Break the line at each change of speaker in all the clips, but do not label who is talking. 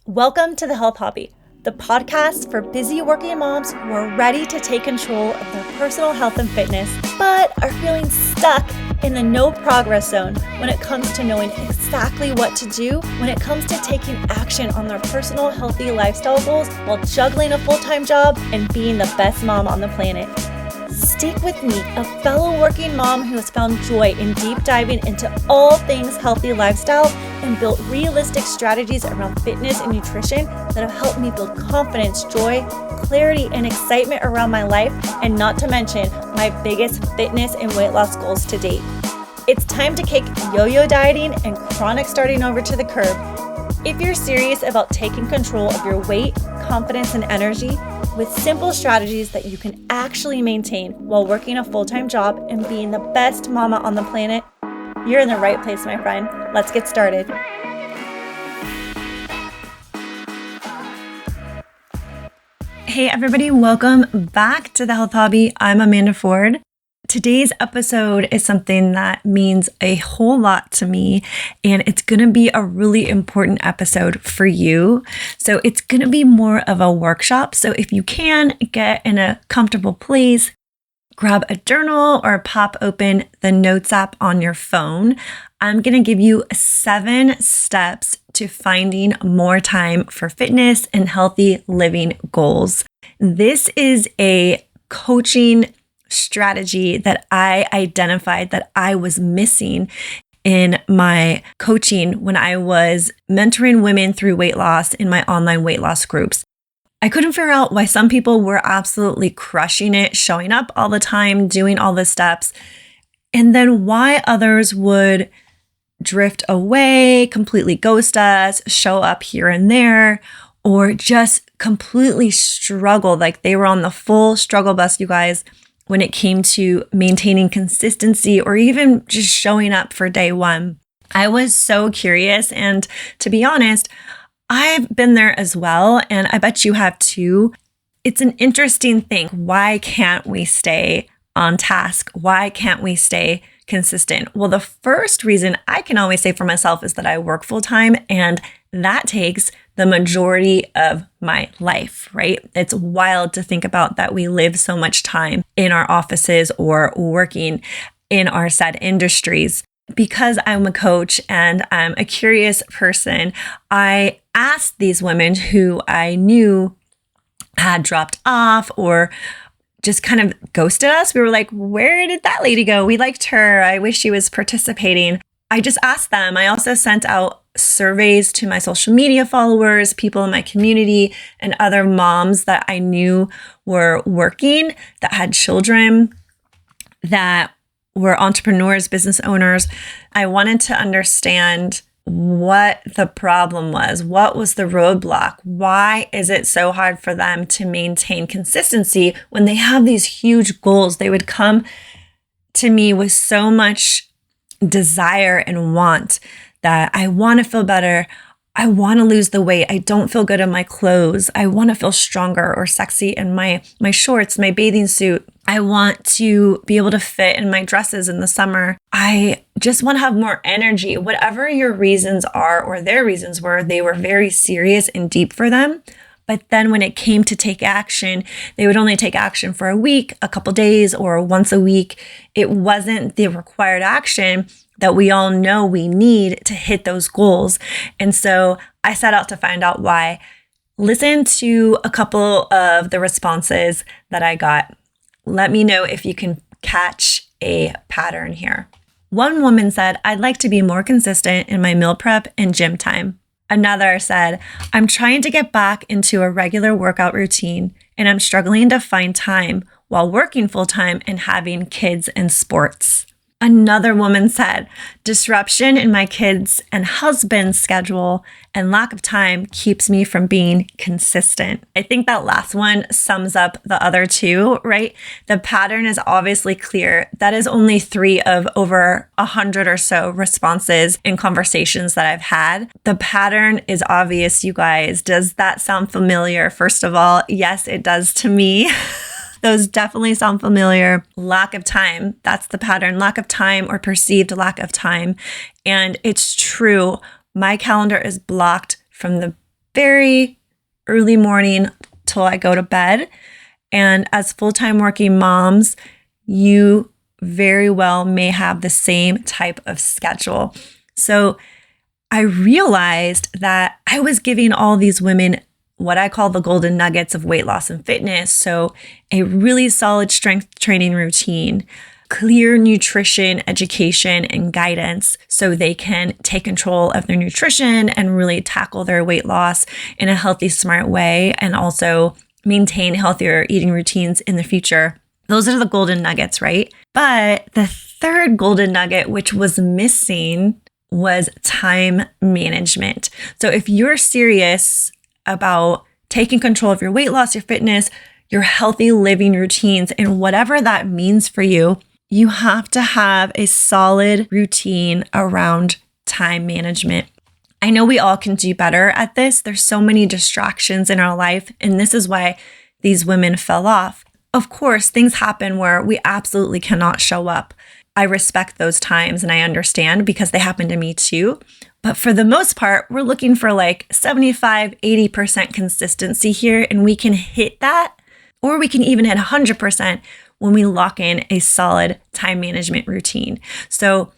Welcome to The Health Hobby, the podcast for busy working moms who are ready to take control of their personal health and fitness, but are feeling stuck in the no progress zone when it comes to knowing exactly what to do when it comes to taking action on their personal healthy lifestyle goals while juggling a full-time job and being the best mom on the planet. Stick with me, a fellow working mom who has found joy in deep diving into all things healthy lifestyle and built realistic strategies around fitness and nutrition that have helped me build confidence, joy, clarity, and excitement around my life, and not to mention my biggest fitness and weight loss goals to date. It's time to kick yo-yo dieting and chronic starting over to the curb. If you're serious about taking control of your weight, confidence, and energy with simple strategies that you can actually maintain while working a full-time job and being the best mama on the planet, you're in the right place, my friend. Let's get started. Hey everybody, welcome back to The Health Hobby. I'm Amanda Ford. Today's episode is something that means a whole lot to me, and it's going to be a really important episode for you. So it's going to be more of a workshop. So if you can get in a comfortable place, grab a journal or pop open the notes app on your phone. I'm going to give you 7 steps to finding more time for fitness and healthy living goals. This is a coaching strategy that I identified that I was missing in my coaching when I was mentoring women through weight loss in my online weight loss groups. I couldn't figure out why some people were absolutely crushing it, showing up all the time, doing all the steps, and then why others would drift away, completely ghost us, show up here and there, or just completely struggle, like they were on the full struggle bus, you guys, when it came to maintaining consistency or even just showing up for day one. I was so curious, and to be honest, I've been there as well, and I bet you have too. It's an interesting thing. Why can't we stay on task? Why can't we stay consistent? Well, the first reason I can always say for myself is that I work full time, and that takes the majority of my life, right? It's wild to think about that we live so much time in our offices or working in our said industries. Because I'm a coach and I'm a curious person, I asked these women who I knew had dropped off or just kind of ghosted us. We were like, where did that lady go? We liked her. I wish she was participating. I just asked them. I also sent out surveys to my social media followers, people in my community, and other moms that I knew were working, that had children, that were entrepreneurs, business owners. I wanted to understand what the problem was. What was the roadblock? Why is it so hard for them to maintain consistency when they have these huge goals? They would come to me with so much desire and want that I want to feel better. I want to lose the weight. I don't feel good in my clothes. I want to feel stronger or sexy in my shorts, my bathing suit. I want to be able to fit in my dresses in the summer. I just want to have more energy. Whatever your reasons are or their reasons were, they were very serious and deep for them. But then when it came to take action, they would only take action for a week, a couple days, or once a week. It wasn't the required action that we all know we need to hit those goals. And so I set out to find out why. Listen to a couple of the responses that I got. Let me know if you can catch a pattern here. One woman said, I'd like to be more consistent in my meal prep and gym time. Another said, I'm trying to get back into a regular workout routine, and I'm struggling to find time while working full time and having kids and sports. Another woman said, disruption in my kids' and husband's schedule and lack of time keeps me from being consistent. I think that last one sums up the other two, right? The pattern is obviously clear. That is only 3 of over 100 or so responses in conversations that I've had. The pattern is obvious, you guys. Does that sound familiar? First of all, yes, it does to me. Those definitely sound familiar. Lack of time. That's the pattern. Lack of time or perceived lack of time. And it's true. My calendar is blocked from the very early morning till I go to bed. And as full-time working moms, you very well may have the same type of schedule. So I realized that I was giving all these women what I call the golden nuggets of weight loss and fitness. So a really solid strength training routine, clear nutrition education and guidance so they can take control of their nutrition and really tackle their weight loss in a healthy, smart way, and also maintain healthier eating routines in the future. Those are the golden nuggets, right? But the third golden nugget, which was missing, was time management. So if you're serious about taking control of your weight loss, your fitness, your healthy living routines, and whatever that means for you, you have to have a solid routine around time management. I know we all can do better at this. There's so many distractions in our life, and this is why these women fell off. Of course, things happen where we absolutely cannot show up. I respect those times and I understand because they happen to me too. But for the most part, we're looking for like 75, 80% consistency here, and we can hit that, or we can even hit 100% when we lock in a solid time management routine. So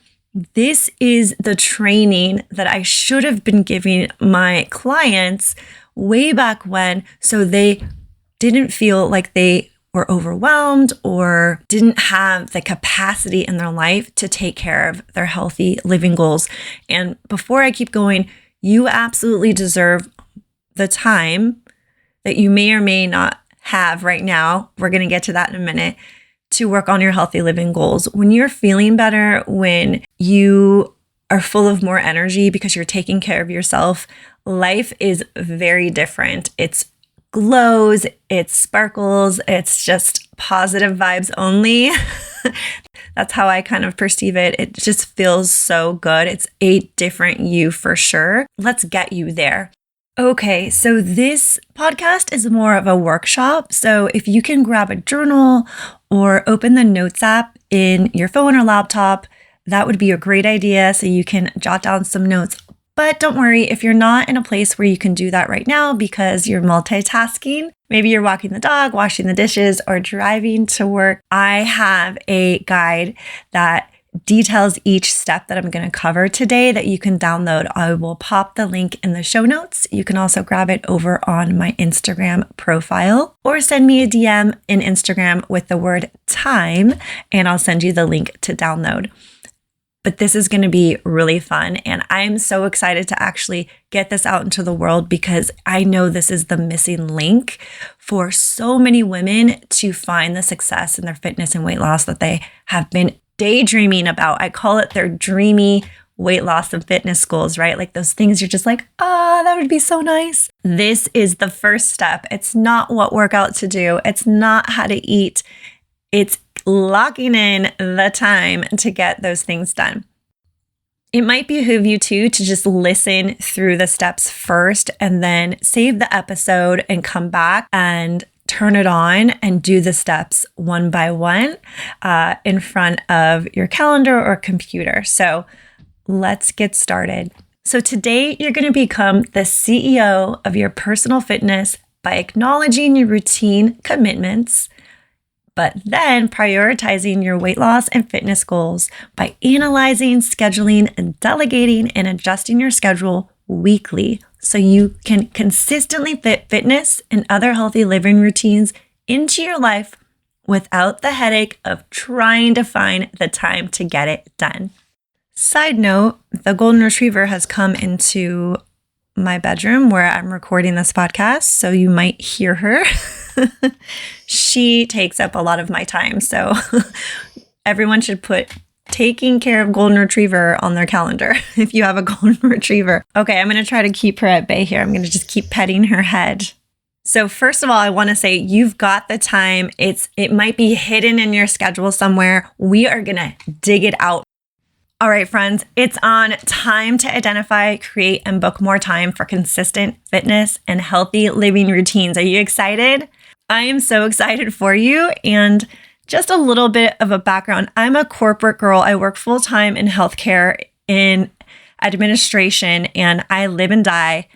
this is the training that I should have been giving my clients way back when, so they didn't feel like they were overwhelmed or didn't have the capacity in their life to take care of their healthy living goals. And before I keep going, you absolutely deserve the time that you may or may not have right now. We're going to get to that in a minute, to work on your healthy living goals. When you're feeling better, when you are full of more energy because you're taking care of yourself, life is very different. It's glows, it sparkles, it's just positive vibes only. That's how I kind of perceive it. It just feels so good. It's a different you for sure. Let's get you there. Okay, so this podcast is more of a workshop. So if you can grab a journal or open the notes app in your phone or laptop, that would be a great idea. So you can jot down some notes. But don't worry if you're not in a place where you can do that right now because you're multitasking. Maybe you're walking the dog, washing the dishes, or driving to work. I have a guide that details each step that I'm going to cover today that you can download. I will pop the link in the show notes. You can also grab it over on my Instagram profile or send me a DM in Instagram with the word time, and I'll send you the link to download. But this is going to be really fun. And I'm so excited to actually get this out into the world because I know this is the missing link for so many women to find the success in their fitness and weight loss that they have been daydreaming about. I call it their dreamy weight loss and fitness goals, right? Like those things you're just like, that would be so nice. This is the first step. It's not what workout to do. It's not how to eat. It's locking in the time to get those things done. It might behoove you too to just listen through the steps first and then save the episode and come back and turn it on and do the steps one by one in front of your calendar or computer. So let's get started. So today you're going to become the CEO of your personal fitness by acknowledging your routine commitments, but then prioritizing your weight loss and fitness goals by analyzing, scheduling, and delegating and adjusting your schedule weekly so you can consistently fit fitness and other healthy living routines into your life without the headache of trying to find the time to get it done. Side note, the golden retriever has come into my bedroom where I'm recording this podcast, so you might hear her. She takes up a lot of my time, so everyone should put taking care of golden retriever on their calendar if you have a golden retriever. Okay, I'm going to try to keep her at bay here. I'm going to just keep petting her head. So first of all, I want to say you've got the time. It might be hidden in your schedule somewhere. We are going to dig it out. All right, friends, it's on time to identify, create, and book more time for consistent fitness and healthy living routines. Are you excited? I am so excited for you. And just a little bit of a background. I'm a corporate girl. I work full-time in healthcare in administration, and I live and die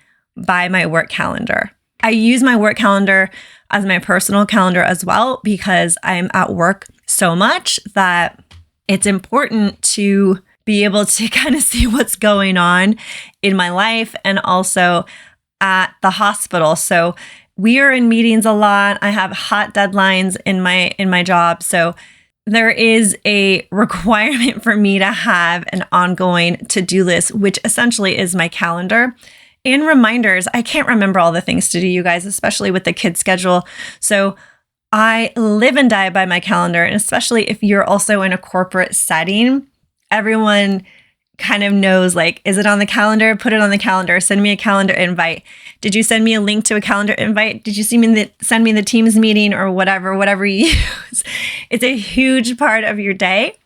by my work calendar. I use my work calendar as my personal calendar as well because I'm at work so much that it's important to be able to kind of see what's going on in my life and also at the hospital. So we are in meetings a lot. I have hot deadlines in my job. So there is a requirement for me to have an ongoing to-do list, which essentially is my calendar. And reminders. I can't remember all the things to do, you guys, especially with the kids' schedule. So I live and die by my calendar. And especially if you're also in a corporate setting, everyone kind of knows, like, is it on the calendar? Put it on the calendar. Send me a calendar invite. Did you send me a link to a calendar invite? Did you send me the Teams meeting or whatever you use? It's a huge part of your day.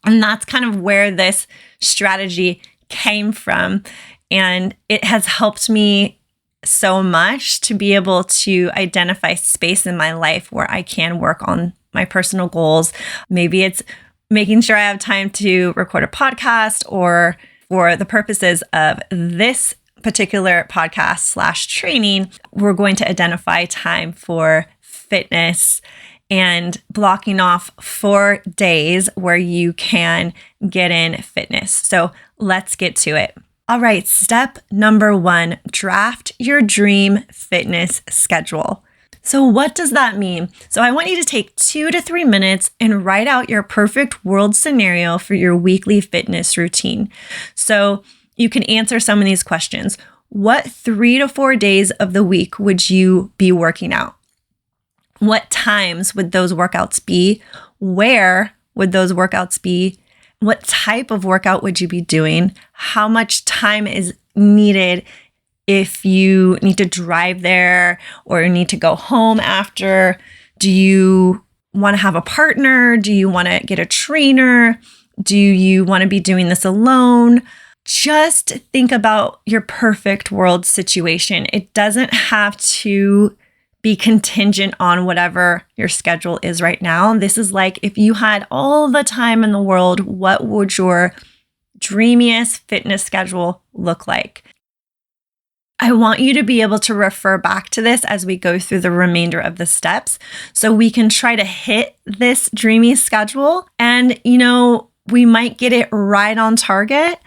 And that's kind of where this strategy came from. And it has helped me so much to be able to identify space in my life where I can work on my personal goals. Maybe it's making sure I have time to record a podcast, or for the purposes of this particular podcast / training, we're going to identify time for fitness and blocking off 4 days where you can get in fitness. So let's get to it. All right, step number 1, draft your dream fitness schedule. So what does that mean? So I want you to take 2 to 3 minutes and write out your perfect world scenario for your weekly fitness routine. So you can answer some of these questions. What 3 to 4 days of the week would you be working out? What times would those workouts be? Where would those workouts be? What type of workout would you be doing? How much time is needed if you need to drive there or you need to go home after? Do you want to have a partner? Do you want to get a trainer? Do you want to be doing this alone? Just think about your perfect world situation. It doesn't have to be contingent on whatever your schedule is right now. This is like, if you had all the time in the world, what would your dreamiest fitness schedule look like? I want you to be able to refer back to this as we go through the remainder of the steps so we can try to hit this dreamy schedule. And, we might get it right on target,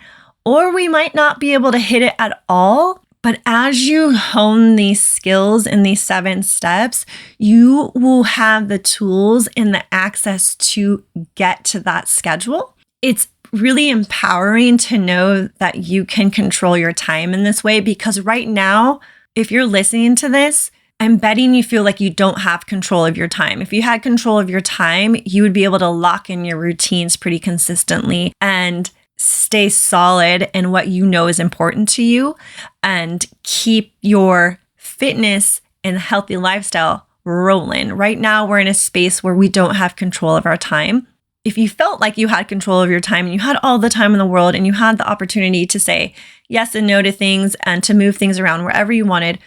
or we might not be able to hit it at all. But as you hone these skills in these 7 steps, you will have the tools and the access to get to that schedule. It's really empowering to know that you can control your time in this way, because right now, if you're listening to this, I'm betting you feel like you don't have control of your time. If you had control of your time, you would be able to lock in your routines pretty consistently and stay solid in what you know is important to you and keep your fitness and healthy lifestyle rolling. Right now, we're in a space where we don't have control of our time. If you felt like you had control of your time and you had all the time in the world and you had the opportunity to say yes and no to things and to move things around wherever you wanted,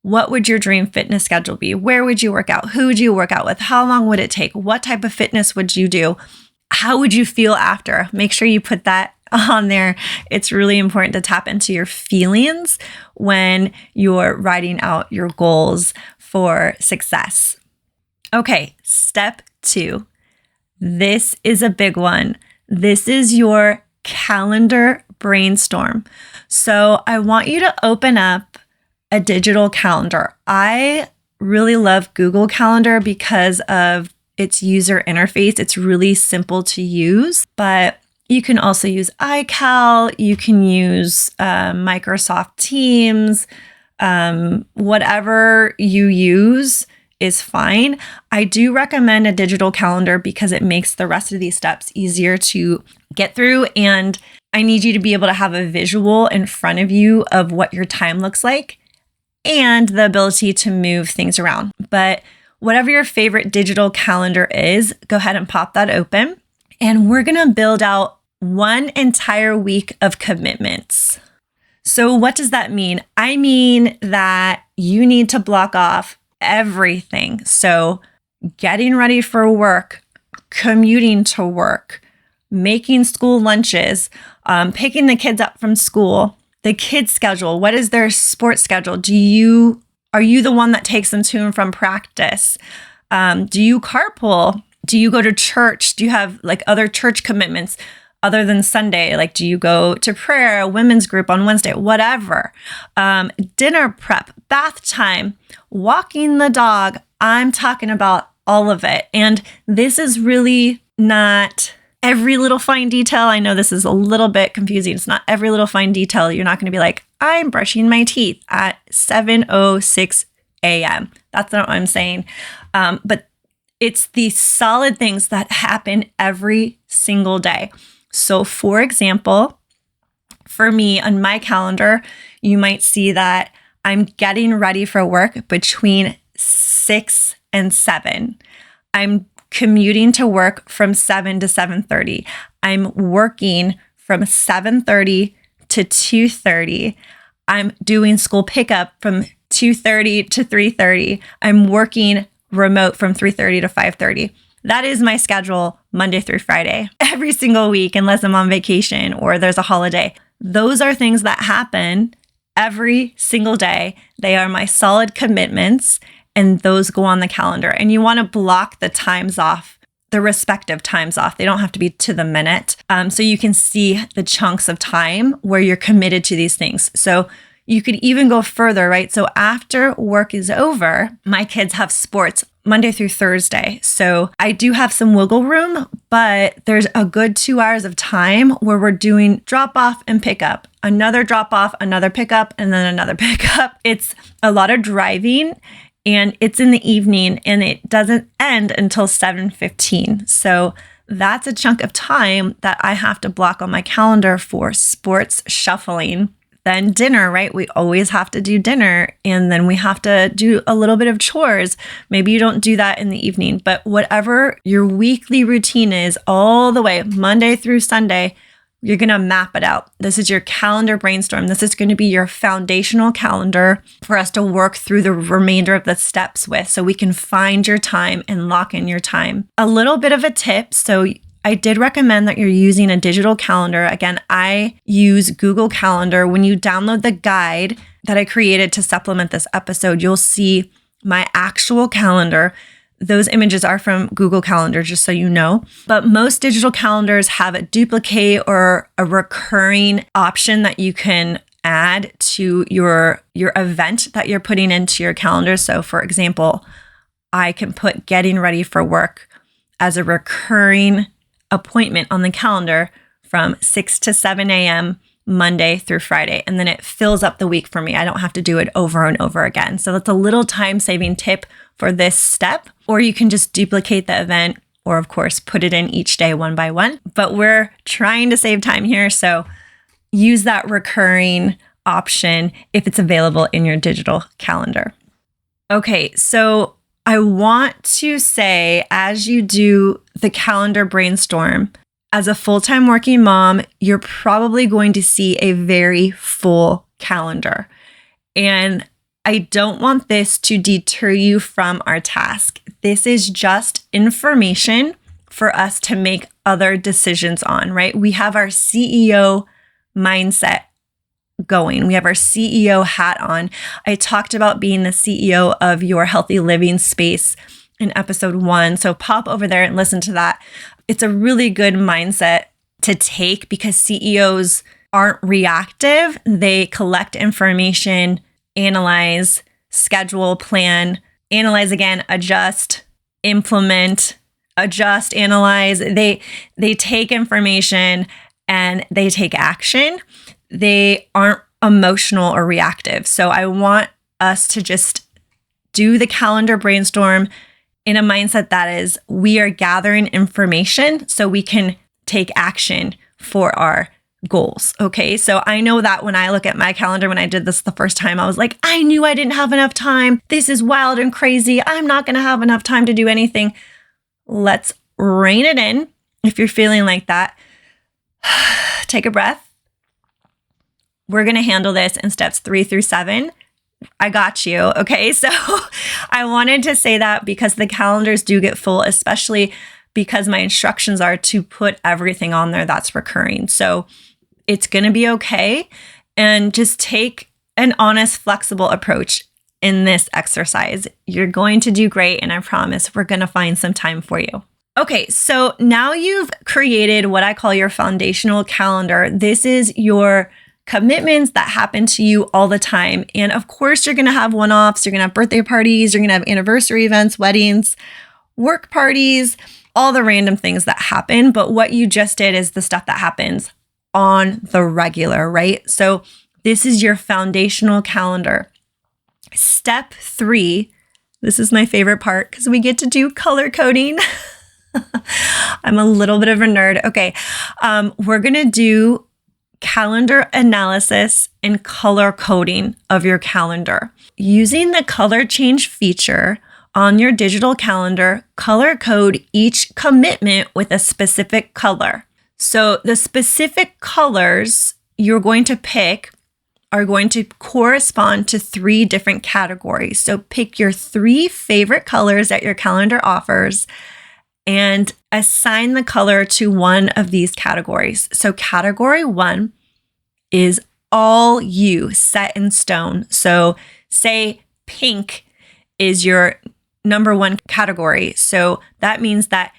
what would your dream fitness schedule be? Where would you work out? Who would you work out with? How long would it take? What type of fitness would you do? How would you feel after? Make sure you put that on there. It's really important to tap into your feelings when you're writing out your goals for success. Okay, step 2. This is a big one. This is your calendar brainstorm. So I want you to open up a digital calendar. I really love Google Calendar because of its user interface. It's really simple to use, but you can also use iCal. You can use Microsoft Teams. Whatever you use is fine. I do recommend a digital calendar because it makes the rest of these steps easier to get through. And I need you to be able to have a visual in front of you of what your time looks like and the ability to move things around. But whatever your favorite digital calendar is, go ahead and pop that open. And we're going to build out one entire week of commitments. So what does that mean? I mean that you need to block off everything. So getting ready for work, commuting to work, making school lunches, picking the kids up from school, The kids' schedule. What is their sports schedule? Are you the one that takes them to and from practice? Do you carpool? Do you go to church? Do you have like other church commitments other than Sunday? Like, do you go to prayer, a women's group on Wednesday, whatever? Dinner prep, bath time, walking the dog. I'm talking about all of it. And this is really not every little fine detail. I know this is a little bit confusing. It's not every little fine detail. You're not going to be like, I'm brushing my teeth at 7:06 a.m. That's not what I'm saying. But it's the solid things that happen every single day. So for example, for me on my calendar, you might see that I'm getting ready for work between 6 and 7. I'm commuting to work from 7 to 7:30. I'm working from 7:30 to 2:30. I'm doing school pickup from 2:30 to 3:30. I'm working remote from 3:30 to 5:30. That is my schedule Monday through Friday, every single week, unless I'm on vacation or there's a holiday. Those are things that happen every single day. They are my solid commitments, and those go on the calendar. And you want to block the times off, the respective times off. They don't have to be to the minute. So you can see the chunks of time where you're committed to these things. So you could even go further, right? So after work is over, my kids have sports Monday through Thursday. So I do have some wiggle room, but there's a good 2 hours of time where we're doing drop off and pick up, another drop off, another pickup, and then another pickup. It's a lot of driving, and it's in the evening, and it doesn't end until 7:15. So that's a chunk of time that I have to block on my calendar for sports shuffling. Then dinner, right? We always have to do dinner, and then we have to do a little bit of chores. Maybe you don't do that in the evening, but whatever your weekly routine is, all the way Monday through Sunday, you're going to map it out. This is your calendar brainstorm. This is going to be your foundational calendar for us to work through the remainder of the steps with, so we can find your time and lock in your time. A little bit of a tip. So I did recommend that you're using a digital calendar. Again, I use Google Calendar. When you download the guide that I created to supplement this episode, you'll see my actual calendar. Those images are from Google Calendar, just so you know. But most digital calendars have a duplicate or a recurring option that you can add to your event that you're putting into your calendar. So for example, I can put getting ready for work as a recurring appointment on the calendar from 6 to 7 a.m. Monday through Friday. And then it fills up the week for me. I don't have to do it over and over again. So that's a little time-saving tip for this step. Or you can just duplicate the event, or of course, put it in each day one by one. But we're trying to save time here. So use that recurring option if it's available in your digital calendar. Okay, so I want to say, as you do the calendar brainstorm, as a full-time working mom, you're probably going to see a very full calendar. And I don't want this to deter you from our task. This is just information for us to make other decisions on, right? We have our CEO mindset going. We have our CEO hat on. I talked about being the CEO of your healthy living space in episode 1. So pop over there and listen to that. It's a really good mindset to take because CEOs aren't reactive. They collect information, analyze, schedule, plan, analyze again, adjust, implement, adjust, analyze. They take information and they take action. They aren't emotional or reactive. So I want us to just do the calendar brainstorm in a mindset that is, we are gathering information so we can take action for our goals. Okay. So I know that when I look at my calendar, when I did this the first time, I was like, I knew I didn't have enough time. This is wild and crazy. I'm not going to have enough time to do anything. Let's rein it in. If you're feeling like that, take a breath. We're going to handle this in steps 3 through 7. I got you. Okay. So I wanted to say that because the calendars do get full, especially because my instructions are to put everything on there that's recurring. So it's going to be okay. and just take an honest, flexible approach in this exercise. You're going to do great, and I promise we're going to find some time for you. Okay, so now you've created what I call your foundational calendar. This is your commitments that happen to you all the time. And of course, you're going to have one-offs. You're going to have birthday parties. You're going to have anniversary events, weddings, work parties, all the random things that happen. But what you just did is the stuff that happens on the regular, right? So this is your foundational calendar. Step 3, this is my favorite part because we get to do color coding. I'm a little bit of a nerd. Okay, we're going to do calendar analysis and color coding of your calendar. Using the color change feature on your digital calendar, color code each commitment with a specific color. So the specific colors you're going to pick are going to correspond to 3 different categories. So pick your 3 favorite colors that your calendar offers and assign the color to one of these categories. So category 1 is all you, set in stone. So say pink is your number 1 category. So that means that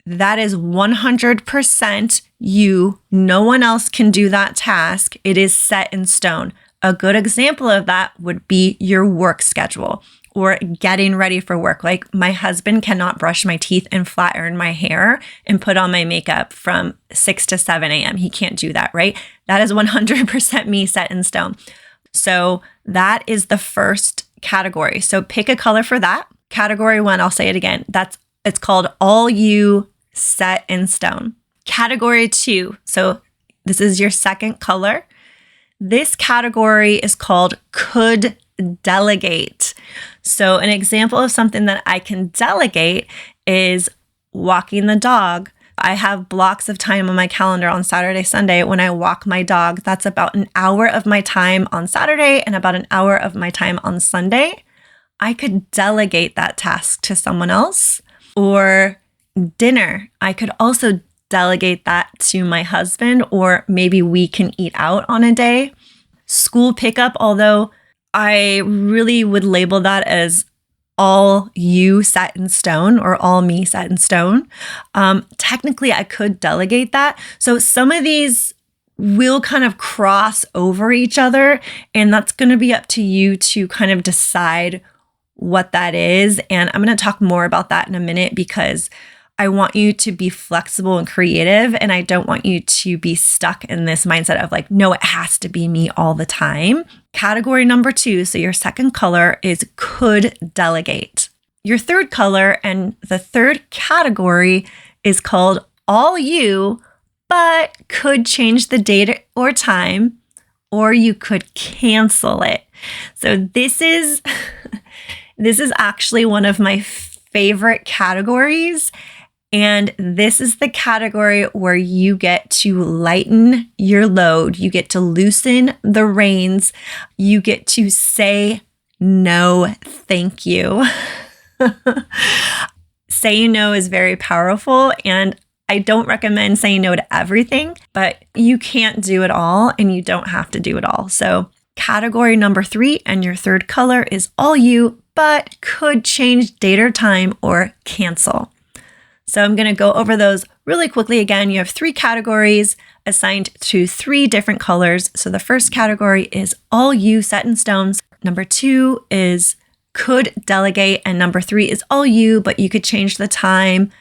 is 100% you. No one else can do that task. It is set in stone. A good example of that would be your work schedule or getting ready for work. Like my husband cannot brush my teeth and flat iron my hair and put on my makeup from 6 to 7 a.m. He can't do that, right? That is 100% me, set in stone. So that is the first category. So pick a color for that. Category 1, I'll say it again. It's called all you, set in stone. Category 2, so this is your second color. This category is called could delegate. So an example of something that I can delegate is walking the dog. I have blocks of time on my calendar on Saturday, Sunday when I walk my dog. That's about an hour of my time on Saturday and about an hour of my time on Sunday. I could delegate that task to someone else. Or dinner, I could also delegate that to my husband, or maybe we can eat out on a day. School pickup, although I really would label that as all you set in stone or all me set in stone. Technically, I could delegate that. So some of these will kind of cross over each other, and that's going to be up to you to kind of decide what that is. And I'm going to talk more about that in a minute because I want you to be flexible and creative, and I don't want you to be stuck in this mindset of like, no, it has to be me all the time. Category number 2, so your second color is could delegate. Your third color and the third category is called all you, but could change the date or time, or you could cancel it. So this is actually one of my favorite categories. And this is the category where you get to lighten your load. You get to loosen the reins. You get to say no, thank you. Saying no is very powerful. And I don't recommend saying no to everything, but you can't do it all and you don't have to do it all. So category number 3 and your third color is all you, but could change date or time or cancel. So I'm going to go over those really quickly. Again, you have 3 categories assigned to 3 different colors. So the first category is all you, set in stones. Number 2 is could delegate. And number 3 is all you, but you could change the time,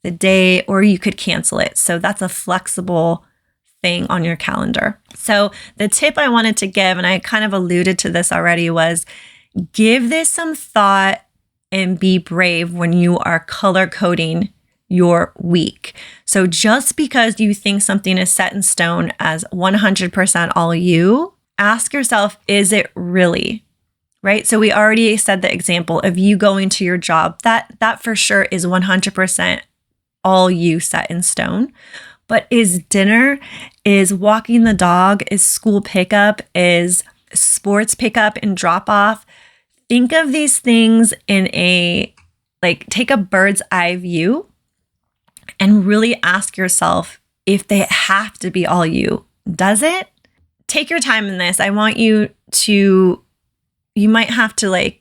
the day, or you could cancel it. So that's a flexible thing on your calendar. So the tip I wanted to give, and I kind of alluded to this already, was give this some thought and be brave when you are color coding your week. So just because you think something is set in stone as 100% all you, ask yourself, is it really? Right? So we already said the example of you going to your job. That for sure is 100% all you, set in stone. But is dinner, is walking the dog, is school pickup, is sports pickup and drop off? Think of these things in take a bird's eye view and really ask yourself if they have to be all you. Does it? take your time in this. I want you to, you might have to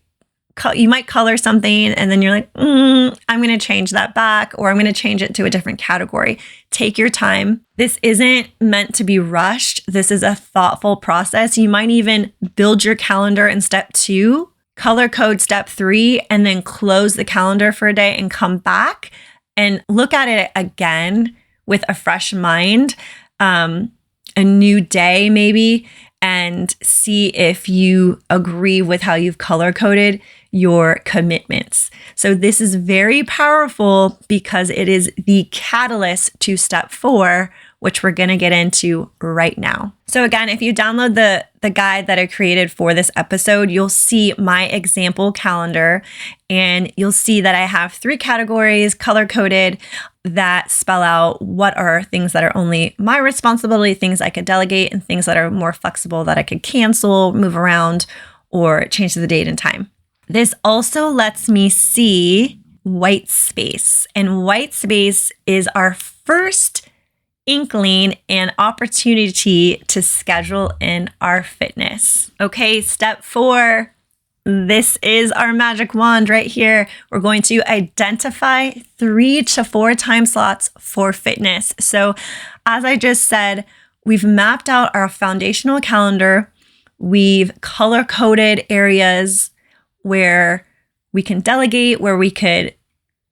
you might color something and then you're like, I'm going to change that back, or I'm going to change it to a different category. Take your time. This isn't meant to be rushed. This is a thoughtful process. You might even build your calendar in step 2, color code step 3, and then close the calendar for a day and come back and look at it again with a fresh mind, a new day maybe, and see if you agree with how you've color coded your commitments. So this is very powerful because it is the catalyst to step 4, which we're going to get into right now. So again, if you download the guide that I created for this episode, you'll see my example calendar, and you'll see that I have 3 categories color coded that spell out what are things that are only my responsibility, things I could delegate, and things that are more flexible that I could cancel, move around, or change the date and time. This also lets me see white space, and white space is our first inkling and opportunity to schedule in our fitness. Okay, step 4. This is our magic wand right here. We're going to identify 3 to 4 time slots for fitness. So as I just said, we've mapped out our foundational calendar. We've color coded areas where we can delegate, where we could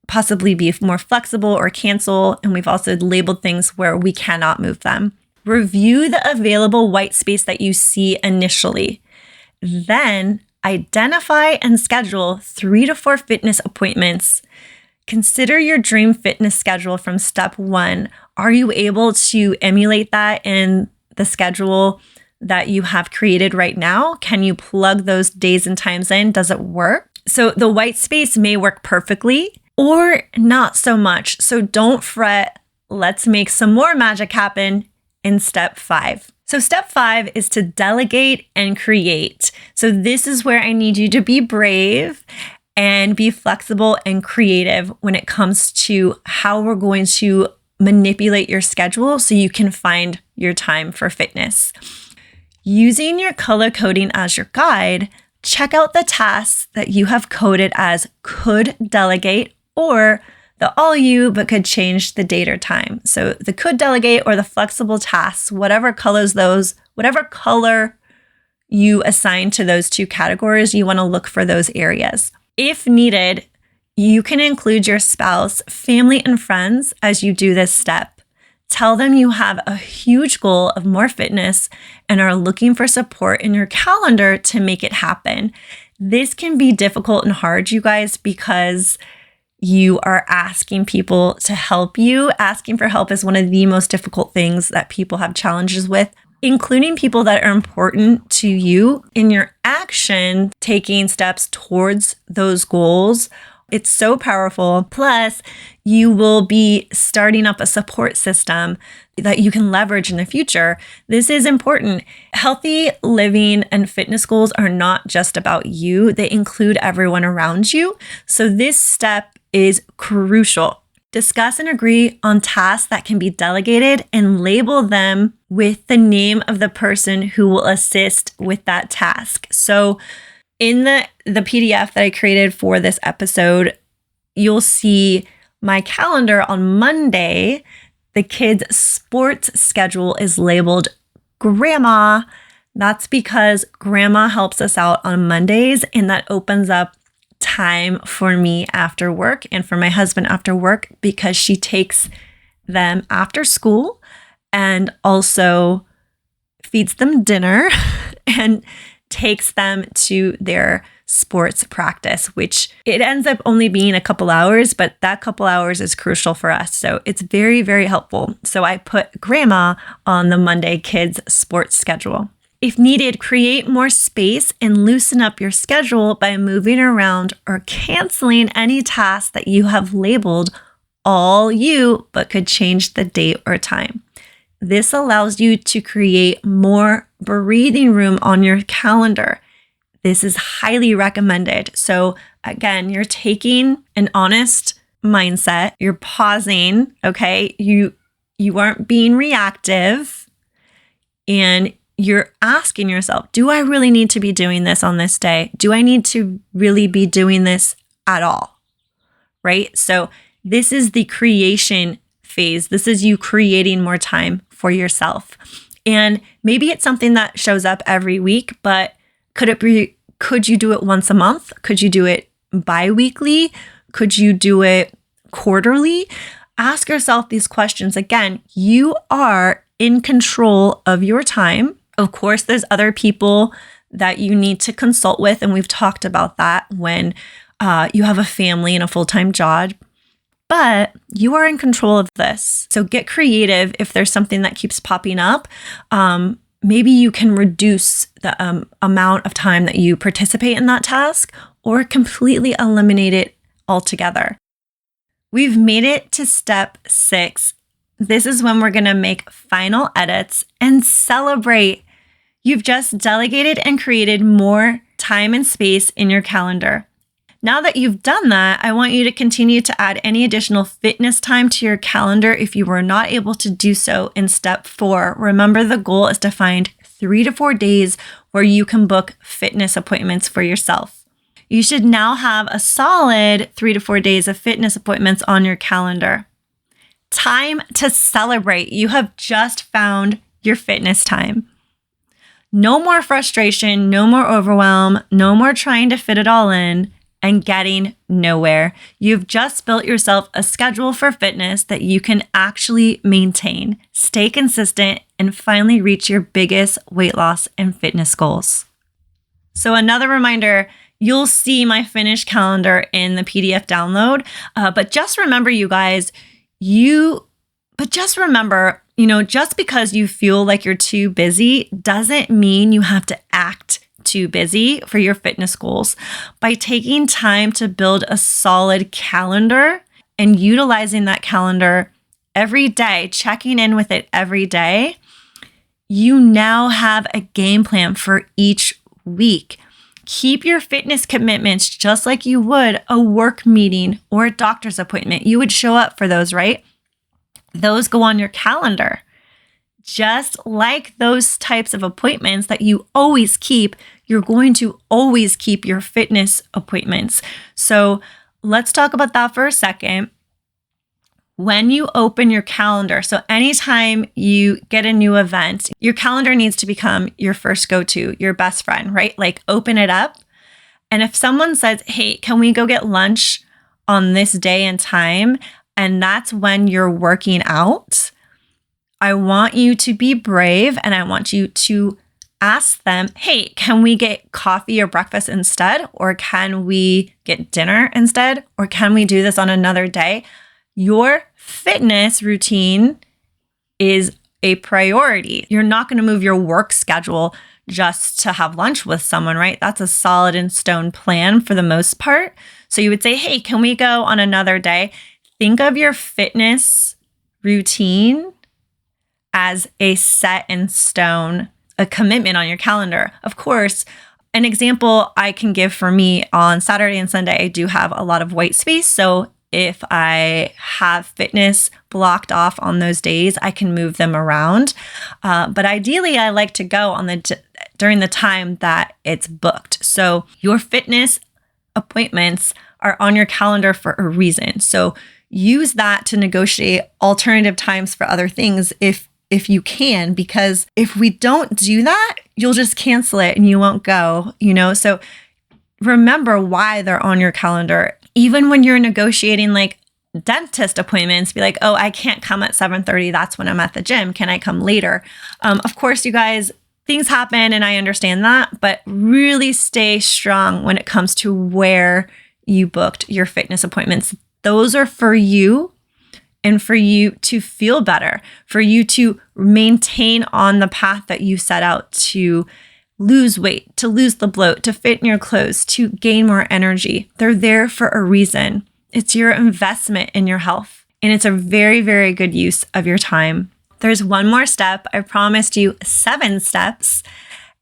possibly be more flexible or cancel. And we've also labeled things where we cannot move them. Review the available white space that you see initially. Then identify and schedule 3 to 4 fitness appointments. Consider your dream fitness schedule from step 1. Are you able to emulate that in the schedule that you have created right now? Can you plug those days and times in? Does it work? So the white space may work perfectly or not so much. So don't fret. Let's make some more magic happen in step 5. So step 5 is to delegate and create. So this is where I need you to be brave and be flexible and creative when it comes to how we're going to manipulate your schedule so you can find your time for fitness. Using your color coding as your guide, check out the tasks that you have coded as could delegate or the all you, but could change the date or time. So the could delegate or the flexible tasks, whatever color you assign to those 2 categories, you want to look for those areas. If needed, you can include your spouse, family, and friends as you do this step. Tell them you have a huge goal of more fitness and are looking for support in your calendar to make it happen. This can be difficult and hard, you guys, because you are asking people to help you. Asking for help is one of the most difficult things that people have challenges with, including people that are important to you in your action, taking steps towards those goals. It's so powerful. Plus, you will be starting up a support system that you can leverage in the future. This is important. Healthy living and fitness goals are not just about you. They include everyone around you. So this step is crucial. Discuss and agree on tasks that can be delegated and label them with the name of the person who will assist with that task. So in the PDF that I created for this episode, you'll see my calendar on Monday. The kids' sports schedule is labeled Grandma. That's because Grandma helps us out on Mondays, and that opens up time for me after work and for my husband after work because she takes them after school and also feeds them dinner and takes them to their sports practice, which it ends up only being a couple hours, but that couple hours is crucial for us. So it's very, very helpful. So I put Grandma on the Monday kids sports schedule. If needed, create more space and loosen up your schedule by moving around or canceling any tasks that you have labeled all you, but could change the date or time. This allows you to create more breathing room on your calendar. This is highly recommended. So again, you're taking an honest mindset. You're pausing, okay? You aren't being reactive, and you're asking yourself, do I really need to be doing this on this day? Do I need to really be doing this at all? Right? So this is the creation phase. This is you creating more time for yourself. And maybe it's something that shows up every week, but could you do it once a month? Could you do it bi-weekly? Could you do it quarterly? Ask yourself these questions. Again, you are in control of your time. Of course, there's other people that you need to consult with, and we've talked about that when you have a family and a full-time job. But you are in control of this. So get creative if there's something that keeps popping up. Maybe you can reduce the amount of time that you participate in that task or completely eliminate it altogether. We've made it to step 6. This is when we're going to make final edits and celebrate. You've just delegated and created more time and space in your calendar. Now that you've done that, I want you to continue to add any additional fitness time to your calendar if you were not able to do so in step 4. Remember, the goal is to find 3 to 4 days where you can book fitness appointments for yourself. You should now have a solid 3 to 4 days of fitness appointments on your calendar. Time to celebrate. You have just found your fitness time. No more frustration, no more overwhelm, no more trying to fit it all in and getting nowhere. You've just built yourself a schedule for fitness that you can actually maintain, stay consistent, and finally reach your biggest weight loss and fitness goals. So another reminder, you'll see my finished calendar in the PDF download. But just remember, you guys, just because you feel like you're too busy doesn't mean you have to act too busy for your fitness goals. By taking time to build a solid calendar and utilizing that calendar every day, checking in with it every day, you now have a game plan for each week. Keep your fitness commitments just like you would a work meeting or a doctor's appointment. You would show up for those, right? Those go on your calendar. Just like those types of appointments that you always keep, you're going to always keep your fitness appointments. So let's talk about that for a second. When you open your calendar, so anytime you get a new event, your calendar needs to become your first go-to, your best friend, right? Like open it up. And if someone says, hey, can we go get lunch on this day and time? And that's when you're working out. I want you to be brave and I want you to ask them, hey, can we get coffee or breakfast instead? Or can we get dinner instead? Or can we do this on another day? Your fitness routine is a priority. You're not going to move your work schedule just to have lunch with someone, right? That's a solid in stone plan for the most part. So you would say, hey, can we go on another day? Think of your fitness routine as a set in stone, a commitment on your calendar. Of course, an example I can give for me on Saturday and Sunday, I do have a lot of white space. So if I have fitness blocked off on those days, I can move them around. But ideally, I like to go on during the time that it's booked. So your fitness appointments are on your calendar for a reason. So use that to negotiate alternative times for other things if you can, because if we don't do that, you'll just cancel it and you won't go, So remember why they're on your calendar. Even when you're negotiating like dentist appointments, be like, oh, I can't come at 7:30. That's when I'm at the gym. Can I come later? Of course, you guys, things happen and I understand that, but really stay strong when it comes to where you booked your fitness appointments. Those are for you and for you to feel better, for you to maintain on the path that you set out to lose weight, to lose the bloat, to fit in your clothes, to gain more energy. They're there for a reason. It's your investment in your health. And it's a very, very good use of your time. There's one more step. I promised you 7 steps.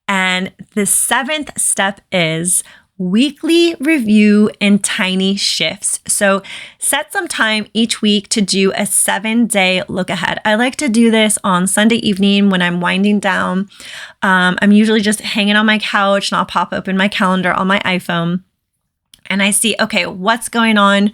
And the 7th step is weekly review in tiny shifts. So set some time each week to do a 7-day look ahead. I like to do this on Sunday evening when I'm winding down. I'm usually just hanging on my couch and I'll pop open my calendar on my iPhone and I see, okay, what's going on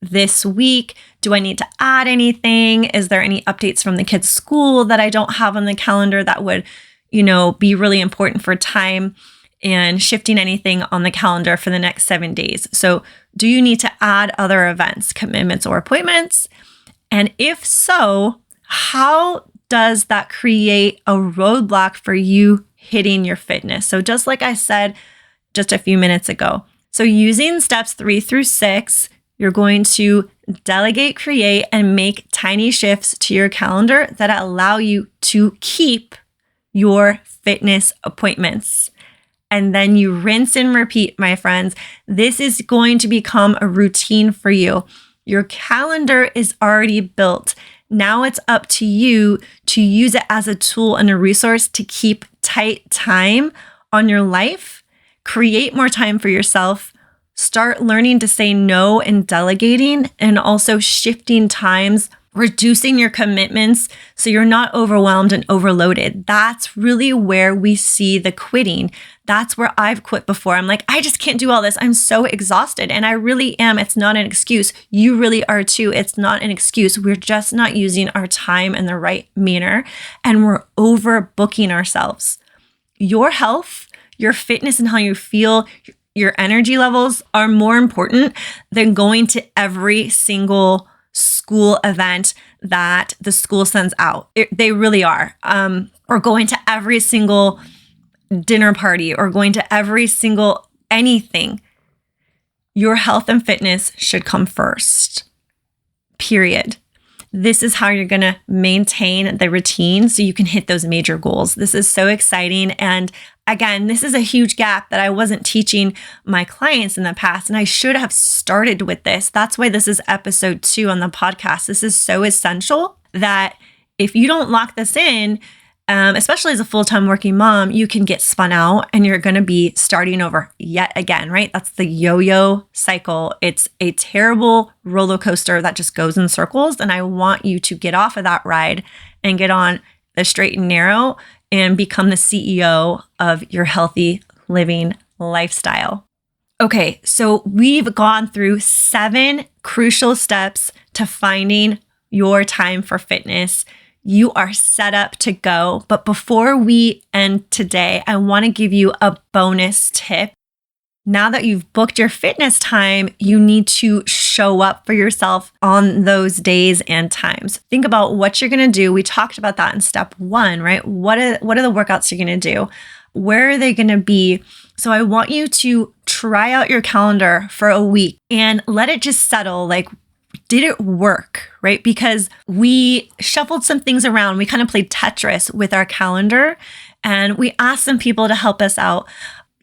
this week? Do I need to add anything? Is there any updates from the kids' school that I don't have on the calendar that would, be really important for time and shifting anything on the calendar for the next 7 days? So do you need to add other events, commitments, or appointments? And if so, how does that create a roadblock for you hitting your fitness? So just like I said just a few minutes ago. So using steps 3 through 6, you're going to delegate, create, and make tiny shifts to your calendar that allow you to keep your fitness appointments. And then you rinse and repeat, my friends. This is going to become a routine for you. Your calendar is already built. Now it's up to you to use it as a tool and a resource to keep tight time on your life, create more time for yourself, start learning to say no and delegating, and also shifting times, reducing your commitments so you're not overwhelmed and overloaded. That's really where we see the quitting. That's where I've quit before. I'm like, I just can't do all this. I'm so exhausted. And I really am. It's not an excuse. You really are too. It's not an excuse. We're just not using our time in the right manner, and we're overbooking ourselves. Your health, your fitness, and how you feel, your energy levels are more important than going to every single school event that the school sends out. They really are. Or going to every single dinner party or going to every single anything. Your health and fitness should come first. Period. This is how you're going to maintain the routine so you can hit those major goals. This is so exciting. And again, this is a huge gap that I wasn't teaching my clients in the past, and I should have started with this. That's why this is episode 2 on the podcast. This is so essential that if you don't lock this in, especially as a full-time working mom, you can get spun out and you're going to be starting over yet again, right? That's the yo-yo cycle. It's a terrible roller coaster that just goes in circles. And I want you to get off of that ride and get on the straight and narrow and become the CEO of your healthy living lifestyle. Okay, so we've gone through 7 crucial steps to finding your time for fitness. You are set up to go. But before we end today, I want to give you a bonus tip. Now that you've booked your fitness time, you need to show up for yourself on those days and times. Think about what you're going to do. We talked about that in step 1, right? What are the workouts you're going to do? Where are they going to be? So I want you to try out your calendar for a week and let it just settle. Like, did it work, right? Because we shuffled some things around. We kind of played Tetris with our calendar and we asked some people to help us out.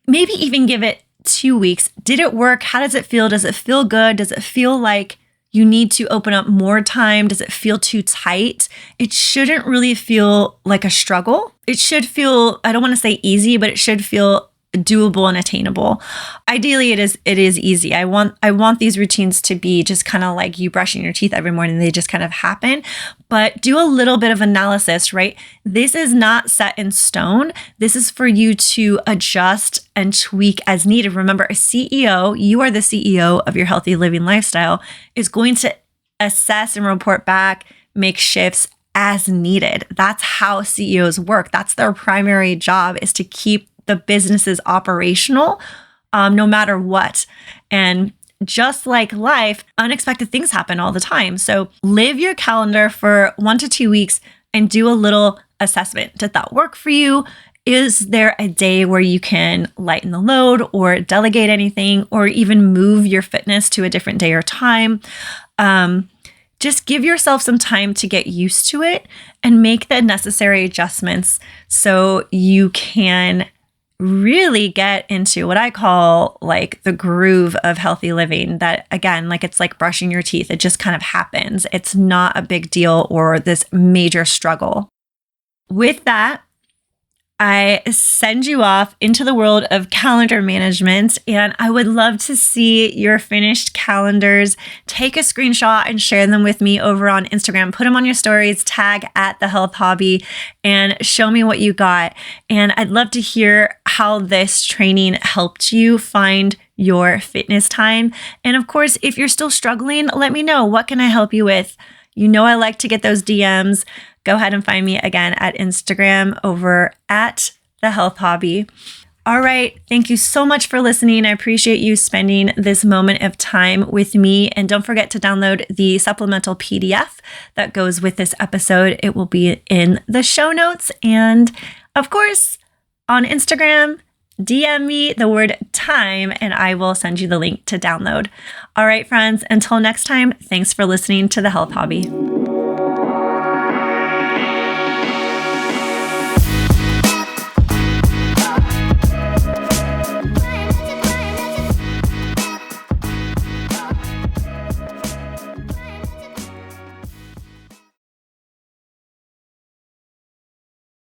Maybe even give it 2 weeks. Did it work? How does it feel? Does it feel good? Does it feel like you need to open up more time? Does it feel too tight? It shouldn't really feel like a struggle. It should feel, I don't want to say easy, but it should feel doable and attainable. Ideally, it is easy. I want these routines to be just kind of like you brushing your teeth every morning. They just kind of happen, but do a little bit of analysis, right? This is not set in stone. This is for you to adjust and tweak as needed. Remember, a CEO, you are the CEO of your healthy living lifestyle, is going to assess and report back, make shifts as needed. That's how CEOs work. That's their primary job, is to keep the businesses operational, no matter what. And just like life, unexpected things happen all the time. So live your calendar for 1 to 2 weeks and do a little assessment. Did that work for you? Is there a day where you can lighten the load or delegate anything or even move your fitness to a different day or time? Just give yourself some time to get used to it and make the necessary adjustments so you can really get into what I call like the groove of healthy living. That again, like it's like brushing your teeth. It just kind of happens. It's not a big deal or this major struggle. With that, I send you off into the world of calendar management, and I would love to see your finished calendars. Take a screenshot and share them with me over on Instagram. Put them on your stories, tag at The Health Hobby, and show me what you got. And I'd love to hear how this training helped you find your fitness time. And of course, if you're still struggling, let me know. What can I help you with? You know I like to get those DMs. Go ahead and find me again at Instagram over at The Health Hobby. All right. Thank you so much for listening. I appreciate you spending this moment of time with me. And don't forget to download the supplemental PDF that goes with this episode. It will be in the show notes. And of course, on Instagram, DM me the word time and I will send you the link to download. All right, friends, until next time, thanks for listening to The Health Hobby.